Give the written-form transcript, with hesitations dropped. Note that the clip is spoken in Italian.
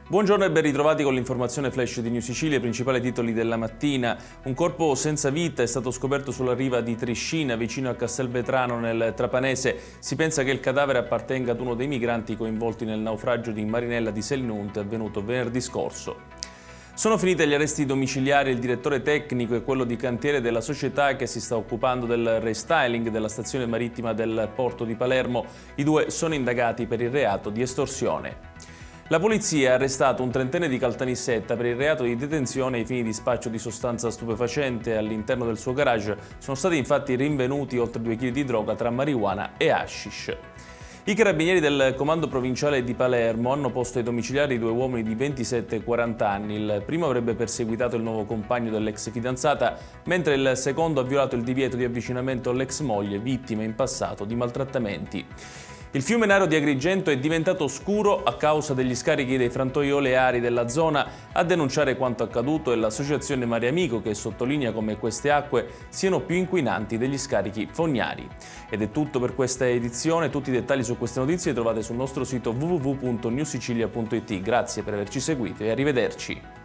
Buongiorno e ben ritrovati con l'informazione flash di New Sicilia, i principali titoli della mattina. Un corpo senza vita è stato scoperto sulla riva di Triscina, vicino a Castelvetrano, nel Trapanese. Si pensa che il cadavere appartenga ad uno dei migranti coinvolti nel naufragio di Marinella di Selinunt, avvenuto venerdì scorso. Sono finiti gli arresti domiciliari, il direttore tecnico e quello di cantiere della società che si sta occupando del restyling della stazione marittima del porto di Palermo. I due sono indagati per il reato di estorsione. La polizia ha arrestato un trentenne di Caltanissetta per il reato di detenzione ai fini di spaccio di sostanza stupefacente. All'interno del suo garage sono stati infatti rinvenuti oltre 2 kg di droga tra marijuana e hashish. I carabinieri del comando provinciale di Palermo hanno posto ai domiciliari 2 uomini di 27 e 40 anni. Il primo avrebbe perseguitato il nuovo compagno dell'ex fidanzata, mentre il secondo ha violato il divieto di avvicinamento all'ex moglie, vittima in passato di maltrattamenti. Il fiume Naro di Agrigento è diventato scuro a causa degli scarichi dei frantoi oleari della zona. A denunciare quanto accaduto è l'associazione Mare Amico, che sottolinea come queste acque siano più inquinanti degli scarichi fognari. Ed è tutto per questa edizione. Tutti i dettagli su queste notizie li trovate sul nostro sito www.newsicilia.it. Grazie per averci seguito e arrivederci.